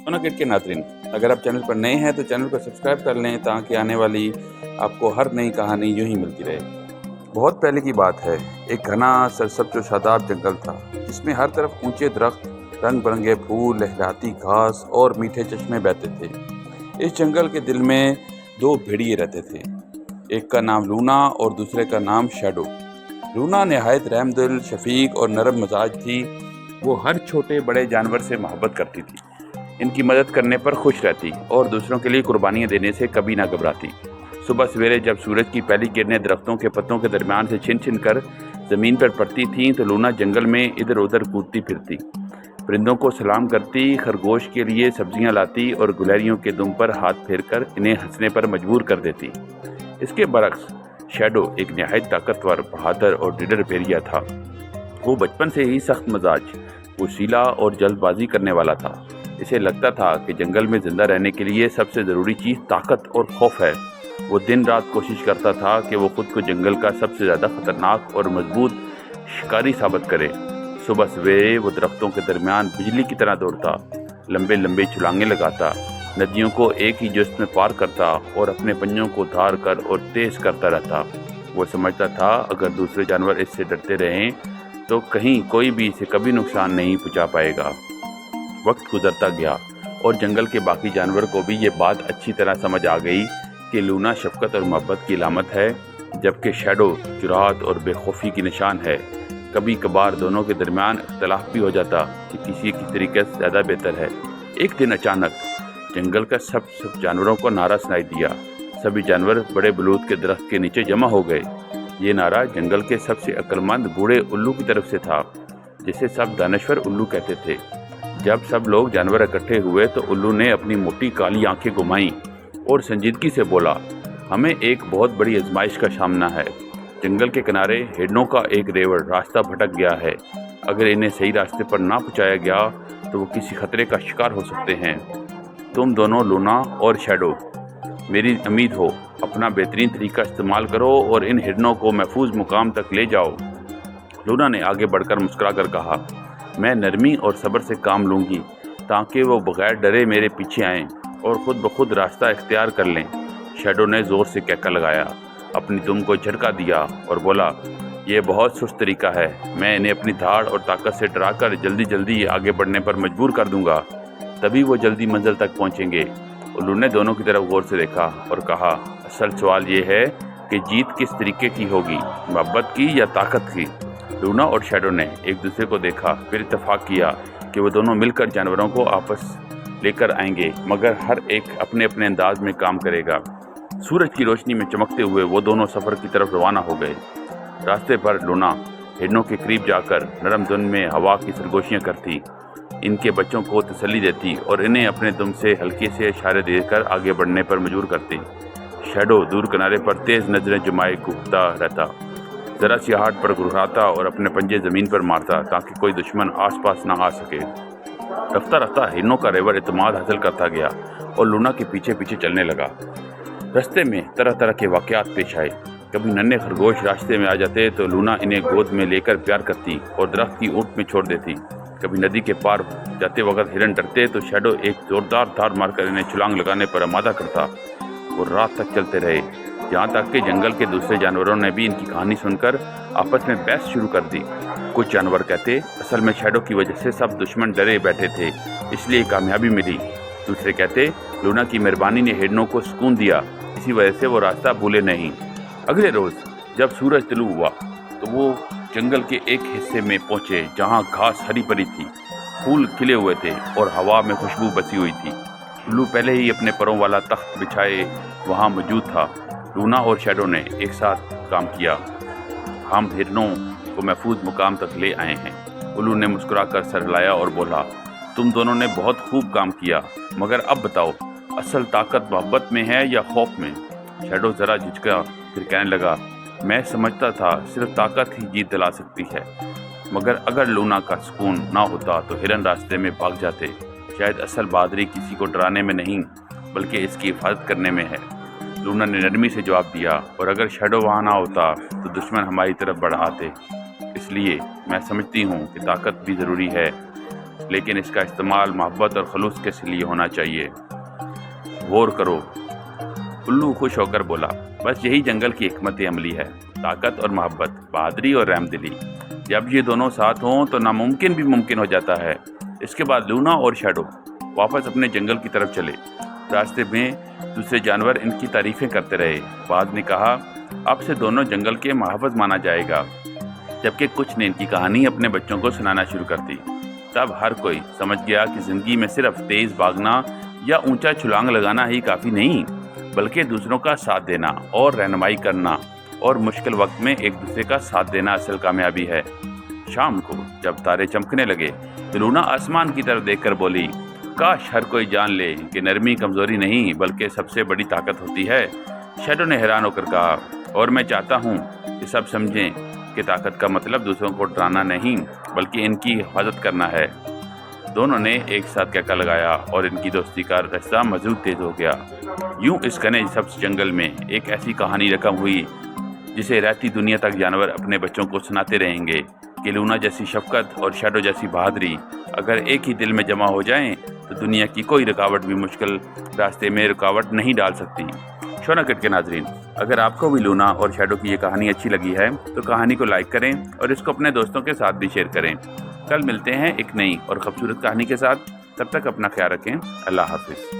سونا کٹ کے ناظرین، اگر آپ چینل پر نئے ہیں تو چینل کو سبسکرائب کر لیں تاکہ آنے والی آپ کو ہر نئی کہانی یوں ہی ملتی رہے۔ بہت پہلے کی بات ہے، ایک گھنا سرسبز و شاداب جنگل تھا جس میں ہر طرف اونچے درخت، رنگ برنگے پھول، لہراتی گھاس اور میٹھے چشمے بہتے تھے۔ اس جنگل کے دل میں دو بھیڑیے رہتے تھے، ایک کا نام لونا اور دوسرے کا نام شیڈو۔ لونا نہایت رحم دل، شفیق اور نرم مزاج تھی۔ وہ ہر چھوٹے بڑے جانور سے محبت کرتی تھی، ان کی مدد کرنے پر خوش رہتی اور دوسروں کے لیے قربانیاں دینے سے کبھی نہ گھبراتی۔ صبح سویرے جب سورج کی پہلی کرنیں درختوں کے پتوں کے درمیان سے چھن چھن کر زمین پر پڑتی تھیں تو لونا جنگل میں ادھر ادھر کودتی پھرتی، پرندوں کو سلام کرتی، خرگوش کے لیے سبزیاں لاتی اور گلہریوں کے دم پر ہاتھ پھیر کر انہیں ہنسنے پر مجبور کر دیتی۔ اس کے برعکس شیڈو ایک نہایت طاقتور، بہادر اور ڈیڈر بھیڑیا تھا۔ وہ بچپن سے ہی سخت مزاج، وسیلہ اور جلد بازی کرنے والا تھا۔ اسے لگتا تھا کہ جنگل میں زندہ رہنے کے لیے سب سے ضروری چیز طاقت اور خوف ہے۔ وہ دن رات کوشش کرتا تھا کہ وہ خود کو جنگل کا سب سے زیادہ خطرناک اور مضبوط شکاری ثابت کرے۔ صبح سویرے وہ درختوں کے درمیان بجلی کی طرح دوڑتا، لمبے لمبے چھلانگیں لگاتا، ندیوں کو ایک ہی جست میں پار کرتا اور اپنے پنجوں کو دھار کر اور تیز کرتا رہتا۔ وہ سمجھتا تھا اگر دوسرے جانور اس سے ڈرتے رہیں تو کہیں کوئی بھی اسے کبھی نقصان نہیں پہنچا پائے گا۔ وقت گزرتا گیا اور جنگل کے باقی جانور کو بھی یہ بات اچھی طرح سمجھ آ گئی کہ لونا شفقت اور محبت کی علامت ہے، جبکہ شیڈو جرات اور بے خوفی کی نشان ہے۔ کبھی کبھار دونوں کے درمیان اختلاف بھی ہو جاتا کہ کسی کی طریقے سے زیادہ بہتر ہے۔ ایک دن اچانک جنگل کا سب جانوروں کو نعرہ سنائی دیا۔ سبھی جانور بڑے بلوط کے درخت کے نیچے جمع ہو گئے۔ یہ نعرہ جنگل کے سب سے عقل مند بوڑھے الو کی طرف سے تھا، جسے سب دانشور الو کہتے تھے۔ جب سب لوگ جانور اکٹھے ہوئے تو الو نے اپنی موٹی کالی آنکھیں گھمائیں اور سنجیدگی سے بولا، ہمیں ایک بہت بڑی آزمائش کا سامنا ہے۔ جنگل کے کنارے ہرنوں کا ایک ریوڑ راستہ بھٹک گیا ہے۔ اگر انہیں صحیح راستے پر نہ پہنچایا گیا تو وہ کسی خطرے کا شکار ہو سکتے ہیں۔ تم دونوں لونا اور شیڈو، میری امید ہو، اپنا بہترین طریقہ استعمال کرو اور ان ہرنوں کو محفوظ مقام تک لے جاؤ۔ لونا نے آگے بڑھ کر مسکرا کر کہا، میں نرمی اور صبر سے کام لوں گی تاکہ وہ بغیر ڈرے میرے پیچھے آئیں اور خود بخود راستہ اختیار کر لیں۔ شیڈو نے زور سے کہکا لگایا، اپنی دم کو جھٹکا دیا اور بولا، یہ بہت سست طریقہ ہے، میں انہیں اپنی دھاڑ اور طاقت سے ڈرا کر جلدی جلدی آگے بڑھنے پر مجبور کر دوں گا، تبھی وہ جلدی منزل تک پہنچیں گے۔ الو نے دونوں کی طرف غور سے دیکھا اور کہا، اصل سوال یہ ہے کہ جیت کس طریقے کی ہوگی، محبت کی یا طاقت کی؟ لونا اور شیڈو نے ایک دوسرے کو دیکھا، پھر اتفاق کیا کہ وہ دونوں مل کر جانوروں کو آپس لے کر آئیں گے، مگر ہر ایک اپنے اپنے انداز میں کام کرے گا۔ سورج کی روشنی میں چمکتے ہوئے وہ دونوں سفر کی طرف روانہ ہو گئے۔ راستے پر لونا ہرنوں کے قریب جا کر نرم دھن میں ہوا کی سرگوشیاں کرتی، ان کے بچوں کو تسلی دیتی اور انہیں اپنے دم سے ہلکے سے اشارے دے کر آگے بڑھنے پر مجبور کرتی۔ شیڈو دور کنارے پر تیز نظریں جمائے گھومتا رہتا، ذرا سی ہاٹ پر گھراتا اور اپنے پنجے زمین پر مارتا تاکہ کوئی دشمن آس پاس نہ آ سکے۔ رفتہ رفتہ ہرنوں کا ریوڑ اعتماد حاصل کرتا گیا اور لونا کے پیچھے پیچھے چلنے لگا۔ رستے میں طرح طرح کے واقعات پیش آئے۔ کبھی ننھے خرگوش راستے میں آ جاتے تو لونا انہیں گود میں لے کر پیار کرتی اور درخت کی اونٹ میں چھوڑ دیتی۔ کبھی ندی کے پار جاتے وقت ہرن ڈرتے تو شیڈو ایک زوردار دھار مار کر انہیں چھلانگ لگانے پر آمادہ کرتا۔ وہ رات تک چلتے رہے، جہاں تک کہ جنگل کے دوسرے جانوروں نے بھی ان کی کہانی سن کر آپس میں بحث شروع کر دی۔ کچھ جانور کہتے، اصل میں شیڈو کی وجہ سے سب دشمن ڈرے بیٹھے تھے، اس لیے کامیابی ملی۔ دوسرے کہتے، لونا کی مہربانی نے ہرنوں کو سکون دیا، اسی وجہ سے وہ راستہ بھولے نہیں۔ اگلے روز جب سورج طلوع ہوا تو وہ جنگل کے ایک حصے میں پہنچے جہاں گھاس ہری بھری تھی، پھول کھلے ہوئے تھے اور ہوا میں خوشبو بسی ہوئی تھی۔ الو پہلے ہی اپنے پروں والا تخت بچھائے وہاں موجود تھا۔ لونا اور شیڈو نے ایک ساتھ کام کیا، ہم ہرنوں کو محفوظ مقام تک لے آئے ہیں۔ الو نے مسکرا کر سر ہلایا اور بولا، تم دونوں نے بہت خوب کام کیا، مگر اب بتاؤ، اصل طاقت محبت میں ہے یا خوف میں؟ شیڈو ذرا جھجکا، پھر کہنے لگا، میں سمجھتا تھا صرف طاقت ہی جیت دلا سکتی ہے، مگر اگر لونا کا سکون نہ ہوتا تو ہرن راستے میں بھاگ جاتے۔ شاید اصل بہادری کسی کو ڈرانے میں نہیں بلکہ اس کی حفاظت کرنے میں ہے۔ لونا نے نرمی سے جواب دیا، اور اگر شیڈو وہاں نہ ہوتا تو دشمن ہماری طرف بڑھ آتے، اس لیے میں سمجھتی ہوں کہ طاقت بھی ضروری ہے، لیکن اس کا استعمال محبت اور خلوص کے لیے ہونا چاہیے۔ غور کرو، الو خوش ہو کر بولا، بس یہی جنگل کی حکمت عملی ہے، طاقت اور محبت، بہادری اور رحم دلی۔ جب یہ دونوں ساتھ ہوں تو ناممکن بھی ممکن ہو جاتا ہے۔ اس کے بعد لونا اور شیڈو واپس اپنے جنگل کی طرف چلے۔ راستے میں دوسرے جانور ان کی تعریفیں کرتے رہے۔ بعض نے کہا اب سے دونوں جنگل کے محافظ مانا جائے گا، جبکہ کچھ نے ان کی کہانی اپنے بچوں کو سنانا شروع کر دی۔ تب ہر کوئی سمجھ گیا کہ زندگی میں صرف تیز بھاگنا یا اونچا چھلانگ لگانا ہی کافی نہیں، بلکہ دوسروں کا ساتھ دینا اور رہنمائی کرنا اور مشکل وقت میں ایک دوسرے کا ساتھ دینا اصل کامیابی ہے۔ شام کو جب تارے چمکنے لگے تو لونا آسمان کی طرف دیکھ کر بولی، کاش ہر کوئی جان لے کہ نرمی کمزوری نہیں بلکہ سب سے بڑی طاقت ہوتی ہے۔ شیڈو نے حیران ہو کر کہا، اور میں چاہتا ہوں کہ سب سمجھیں کہ طاقت کا مطلب دوسروں کو ڈرانا نہیں بلکہ ان کی حفاظت کرنا ہے۔ دونوں نے ایک ساتھ کہکا لگایا اور ان کی دوستی کا رشتہ مزید تیز ہو گیا۔ یوں اس گھنے سبز جنگل میں ایک ایسی کہانی رقم ہوئی جسے رہتی دنیا تک جانور اپنے بچوں کو سناتے رہیں گے کہ لونا جیسی شفقت اور شیڈو جیسی بہادری اگر ایک ہی دل میں جمع ہو جائیں تو دنیا کی کوئی رکاوٹ بھی مشکل راستے میں رکاوٹ نہیں ڈال سکتی۔ شونا کٹ کے ناظرین، اگر آپ کو بھی لونا اور شیڈو کی یہ کہانی اچھی لگی ہے تو کہانی کو لائک کریں اور اس کو اپنے دوستوں کے ساتھ بھی شیئر کریں۔ کل ملتے ہیں ایک نئی اور خوبصورت کہانی کے ساتھ، تب تک اپنا خیال رکھیں۔ اللہ حافظ۔